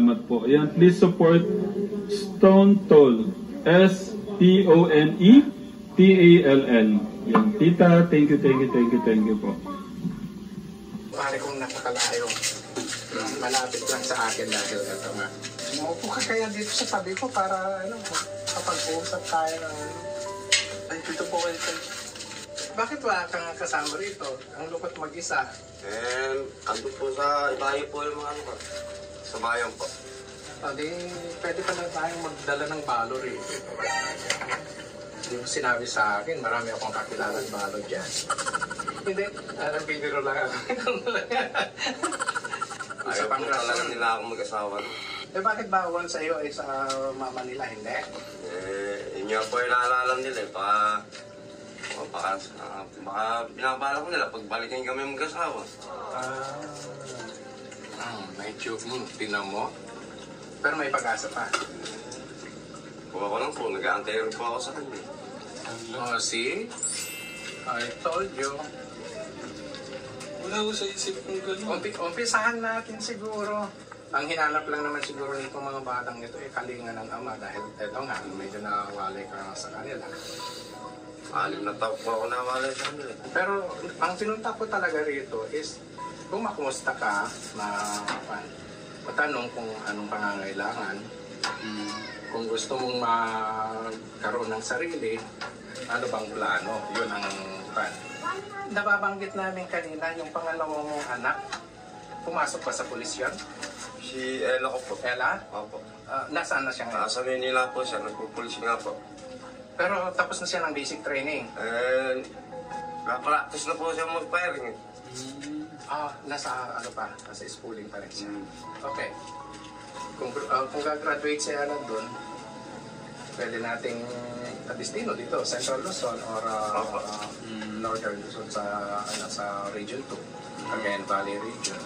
salamat po. Ayan, please support Stone Toll. STONETALL. Yan, tita, thank you po. Pare kong napakalayo. Malapit lang sa akin dahil ito nga. Maupo ka kaya dito sa tabi ko para kapag-uusap tayo ng ay, dito po kayo. Bakit wala kang kasama rito? Ang lukot mag-isa. Ando po sa ibayo po yung mga sa bayan po. Di, pwede pa lang tayong magdala ng balor eh. Hindi mo sinabi sa akin, marami akong kakilalang balor dyan. Hindi, bibiro lang ako. Ayaw po talaga nila akong mag-asawa. Bakit bawal sa iyo sa mama nila, hindi? Yun nga po yung naalala nila baka binabala ko nila pagbalikan kami mag-asawa. Medyo, tinan mo. Pero may pag-asa pa. Kuha ko lang po, nag-aantay rin po ako sa kanya. Oh, see? I told you. Wala ko sa isip kong gano'n. Umpisahan natin siguro. Ang hinanap lang naman siguro nitong mga batang ito ay kalinga ng ama dahil eto nga, medyo nawalay ka sa kanila. 6 na taon po ako nawalay sa kanila. Pero ang sinunta ko talaga rito is kung makumusta ka na matanong kung anong pangangailangan, kung gusto mong magkaroon ng sarili, ano bang plano? Yun ang plan. Nababanggit namin kanina yung pangalawa mong anak. Pumasok pa sa pulis yun? Si Ella ko po. Ella? Opo. Nasaan na siya ngayon? Nasa Manila po siya, nagpupulis nga po. Pero tapos na siya ng basic training? Na-practice na po siya mag-firing eh. Nasa ano pa? Nasa schooling pa rin siya. Okay. Kung gagraduate siya na doon, pwede nating destino dito, Central Luzon or Northern Luzon sa Region 2, Cagayan Valley Region.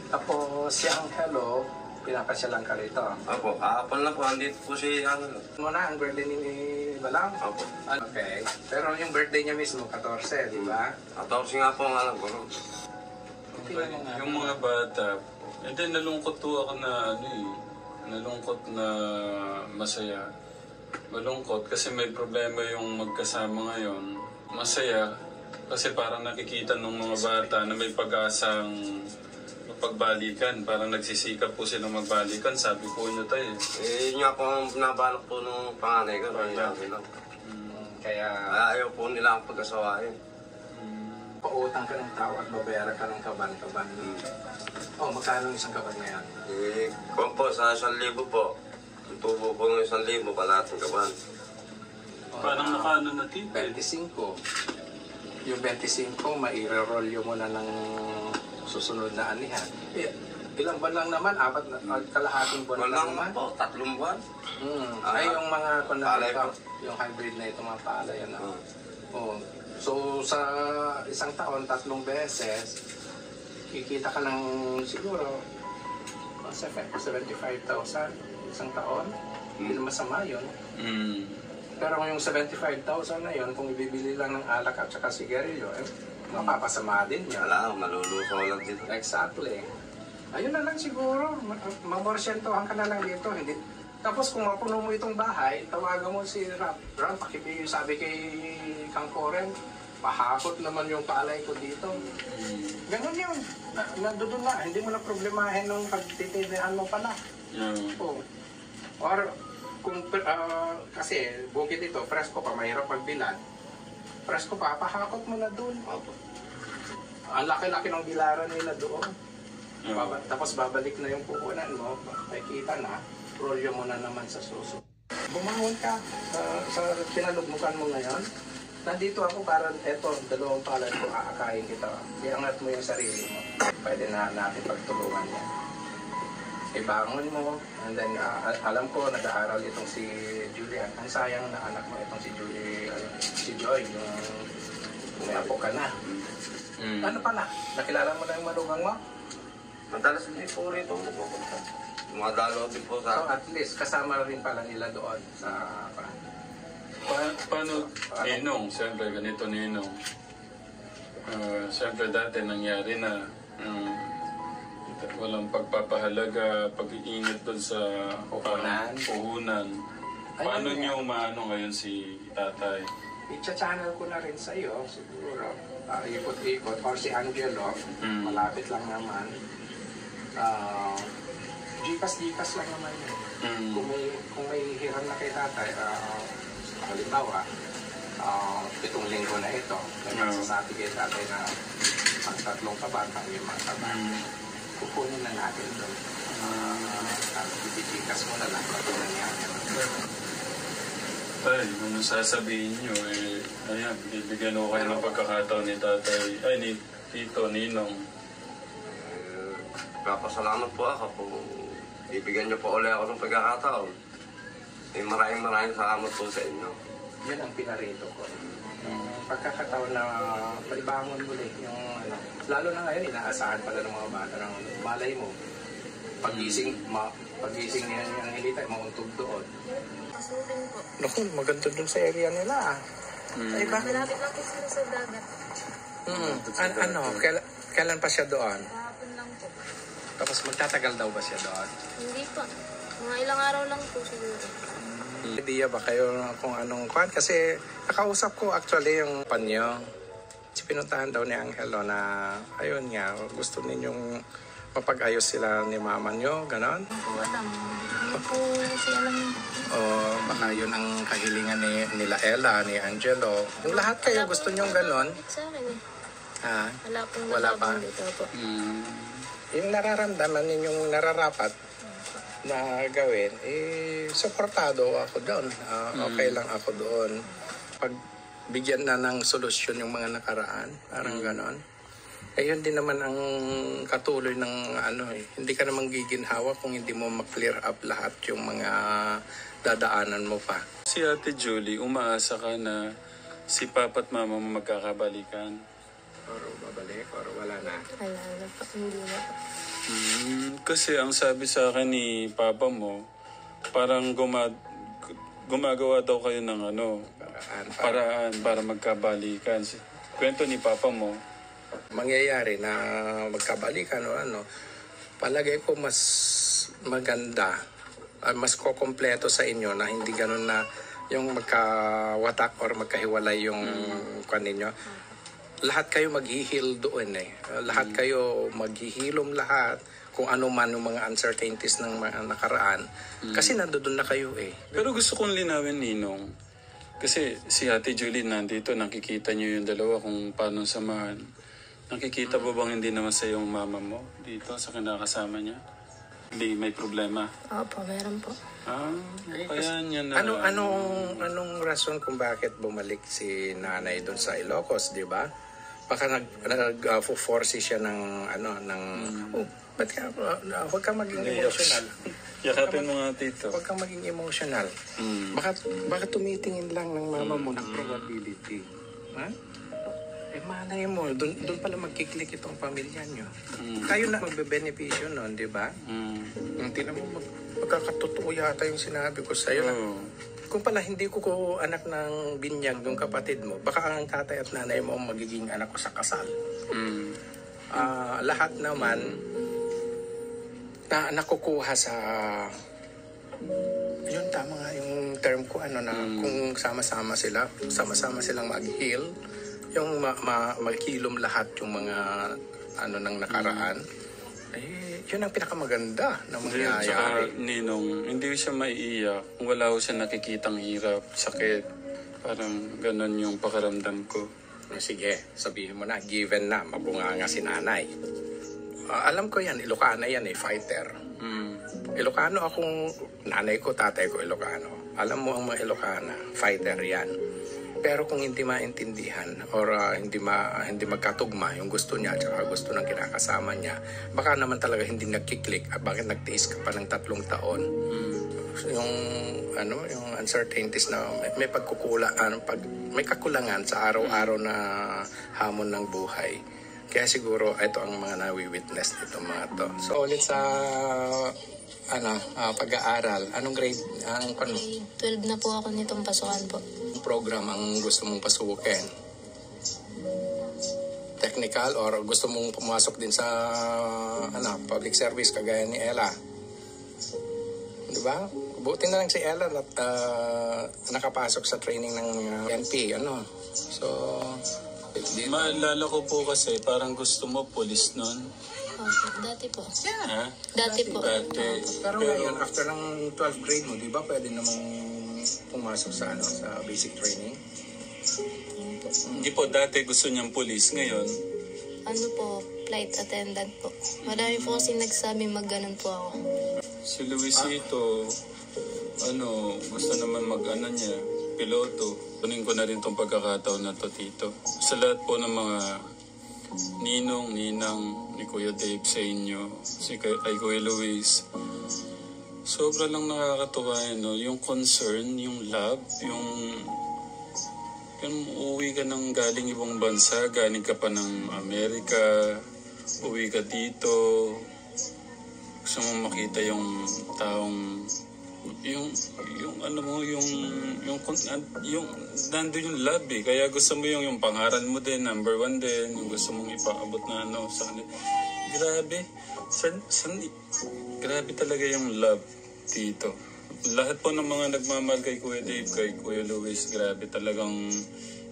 Tapos si Angelo, pinapasyalan ka rito. Opo, kahapon na po, andito po si Angelo. Muna ang birthday ni Balang? Opo. Okay. Pero yung birthday niya mismo, 14, di ba? 14 nga po ang alam ko. Yung mga bata, hindi nalungkot to ako na nalungkot na masaya. Malungkot kasi may problema yung magkasama ngayon. Masaya kasi parang nakikita ng mga bata na may pag-asang mapagbalikan. Parang nagsisikap po silang magbalikan. Sabi po niyo tayo. Yun nga po ang nabalak po nung panganay ko. Kaya ayaw po nila ang pag-asawain. Pautang ka ng tao at babayaran ka ng kaban-kaban. Magkano isang kaban ngayon? Kung po, sa 1,000 po. Yung tubo po ng 1,000, kalahating kaban. Parang nakaano na tito. 25. Yung 25, maire-roll mo na ng susunod na anihan. Ilang buwan lang naman? 4 na kalahating buwan lang naman? Po, 3 buwan. Ay, yung mga yung hybrid na ito, mga palay. So, sa isang taon, 3 beses, kikita ka ng siguro 75,000 isang taon. Hindi naman masama yun. Pero yung 75,000 na yun, kung ibibili lang ng alak at saka sigarilyo, mapapasama din yun. Wala, malulusaw lang dito. Exactly. Ayun na lang siguro. Mamorsyentohan ka na lang dito. Hindi. Tapos kung mapuno mo itong bahay, tawagan mo si Ram. Ram, pakibigay sabi kay Kang Koren, pahakot naman yung palay ko dito. Ganun yun. Nandun na. Hindi mo na problemahin nung pagtitindihan mo pala. Or kung kasi bukid ito, presko pa, mahirap magbilad. Presko pa, pahakot mo na doon. Ang laki-laki ng bilaran nila doon. Tapos babalik na yung pupunan mo, makikita na, rolyo mo na naman sa suso. Bumangon ka sa pinalugmukan mo ngayon. Nandito ako para, eto, 2 palad ko, aakain kita. Iangat mo yung sarili mo. Pwede na natin pagtulungan yan. Ibangon mo, and then alam ko, nag-aaral itong si Julian. Ang sayang na anak mo itong si Joy, yung may apo ka na. Ano pala? Nakilala mo na yung malugang mo? Madalas din po rito pupunta. Dumadalo din po sa... So at least kasama rin pala nila doon sa... Paano, Ninong? Siyempre, ganito Ninong. Siyempre dati nangyari na walang pagpapahalaga, pag-iingat doon sa puhunan. Paano niyo umaano ngayon si tatay? I-channel ko na rin sa iyo, siguro. Ikot-ikot. Or si Angelo, malapit lang naman. Gikas lang naman yun. Kung may hiram na kay tatay, halimbawa, 7 linggo na ito, nagsasabi kay tatay na ang 3 kaban, ang 5 kaban, kukunin na natin doon. Gikas mo na lang, patunan niya. Tay, kung sasabihin nyo, ayan, bibigyan ko kayo ng pagkakataon ni tatay, ni Tito, Ninong. Papasalamat po ako kung bibigyan niyo po ulit ako ng pagkakataon. Maraming salamat po sa inyo. Yun ang pinarito ko. Pagkakataon na palibangon muli yung lalo na ngayon, inaasahan pala ng mga bata ng malay mo. Pagising niya yung hilita, mauntog doon. Masukin po. Naku, maganda dun sa area nila. Ay ba? Malapit lang po sila sa dagat. Kailan pa siya doon? Kahapon lang po. Tapos magtatagal daw ba siya doon? Hindi pa. Mga ilang araw lang po siguro. Idea ba kayo kung anong kwan? Kasi nakausap ko actually yung panyo. Pinuntahan daw ni Angelo na ayun nga, gusto ninyong mapag-ayos sila ni mama nyo, ganon? Hindi po alam. Hindi po siya alam. O baka yun ang kahilingan nila Ella, ni Angelo. Kung lahat kayo gusto nyong ganon, Sa akin eh. ha? Wala pa. Dito po. Yung nararamdaman ninyong nararapat na gawin, supportado ako doon. Okay lang ako doon. Pag bigyan na ng solusyon yung mga nakaraan, parang ganon. Yun din naman ang katuloy ng hindi ka naman giginhawa kung hindi mo ma-clear up lahat yung mga dadaanan mo pa. Si Ate Julie, umaasa ka na si Papa at Mama mo magkakabalikan? Or babalik, or wala na. Wala na po. Hindi na po. Kasi ang sabi sa akin ni Papa mo, parang gumagawa daw kayo ng paraan para magkabalikan. Kwento ni Papa mo, mangyayari na magkabalikan o palagay ko mas maganda, mas kukompleto sa inyo na hindi ganun na yung magkawatak or magkahiwalay yung kaninyo. Lahat kayo maghihil doon lahat kayo maghihilom lahat kung ano man yung mga uncertainties ng mga nakaraan kasi nandoon na kayo Pero gusto kong linawin, Ninong, kasi si Ate Julie nandito, nakikita niyo yung dalawa kung paano samahan. Nakikita ba bang hindi naman sa yung mama mo dito sa kinakasama niya? Hindi may problema? Opo, meron po. Kaya niya na... Anong rason kung bakit bumalik si nanay doon sa Ilocos, di ba? Baka nag-force siya ng ba't ka, huwag kang maging emotional. Yakapin mo nga, Tito. Huwag kang maging emotional. Baka tumitingin lang ng mama mo ng probability. Ha? Malay mo, doon pala magkiklik itong pamilya nyo. Kayo na magbebenepisyo nun, di ba? Tingnan mo, magkakatotoo yata yung sinabi ko sa'yo na kung pala hindi ko anak ng binyag ng kapatid mo, baka ang tatay at nanay mo magiging anak ko sa kasal. Lahat naman na nakukuha sa yun, tama nga yung term ko kung sama-sama silang mag-heal, yung maghilom lahat yung mga ng nakaraan, yun ang pinakamaganda na mangyayari. Tsaka, Ninong, hindi siya maiiyak kung wala ko siya nakikitang hirap, sakit. Parang ganun yung pakiramdam ko. Sige, sabihin mo na, given na, mabunganga si nanay. Alam ko yan, Ilocana yan fighter. Ilocano akong, nanay ko, tatay ko Ilocano. Alam mo ang mga Ilocana, fighter yan. Pero kung hindi maintindihan or hindi magkatugma yung gusto niya at gusto ng kinakasama niya, baka naman talaga hindi nagkiklik at bakit nagtiis ka pa ng 3 taon. Yung yung uncertainties na may may kakulangan sa araw-araw na hamon ng buhay. Kaya siguro ito ang mga nawi-witness nito mga to. So ulit sa pag-aaral, anong grade? 12 na po ako nitong pasukan po. Program ang gusto mong pasukin? technical or gusto mong pumasok din sa public service kagaya ni Ella. Di ba? Buti na lang si Ella at nakapasok sa training ng NP. So, maalala ko po kasi parang gusto mo police nun. Dati po. Ha? Dati po. Dati. pero ngayon, after ng 12th grade mo, di ba pwede namang pumasok sa sa basic training? Hindi po, dati gusto niyang police. Ngayon, Ano po, flight attendant po. Marami po kasi nagsabi mag-ganon po ako. si Luisito, gusto naman niya, piloto. Kunin ko na rin tong pagkakataon na to, Tito. Sa lahat po ng mga ninong, ninang, ni Kuya Dave sa inyo, kay Kuya Luis, sobra lang nakakatuwa yung concern, yung love, yung uuwi ka ng galing ibang bansa, galing ka pa ng Amerika, uwi ka dito, gusto mo makita yung taong yung nandun yung love kaya gusto mo yung pangaral mo din, number 1 din, yung gusto mong ipaabot na sa kanila. Grabe. Grabe talaga yung love dito. Lahat po ng mga nagmamahal kay Kuya Dave, kay Kuya Luis, grabe talagang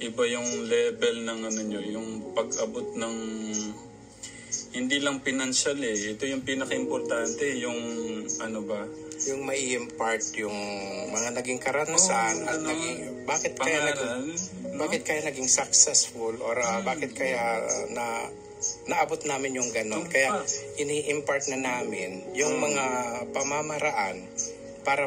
iba yung level ng yung pag-abot ng hindi lang pinansyal Ito yung pinaka-importante, yung Yung may impart yung mga naging karanasan at bakit kaya naging successful or bakit kaya naabot namin yung ganon. Kaya ini-impart na namin yung mga pamamaraan para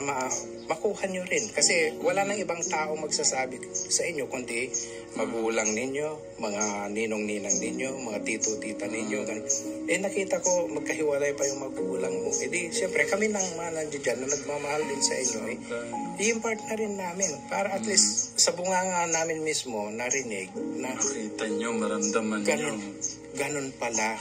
makuha nyo rin. Kasi wala nang ibang tao magsasabi sa inyo kundi magulang ninyo, mga ninong-ninang ninyo, mga tito-tita ninyo. Nakita ko magkahiwalay pa yung magulang mo. Siyempre kami nang nandiyan na nagmamahal din sa inyo. I-impart na rin namin para at least sa bunganga namin mismo narinig na makita nyo, maramdaman nyo. Ganun pala.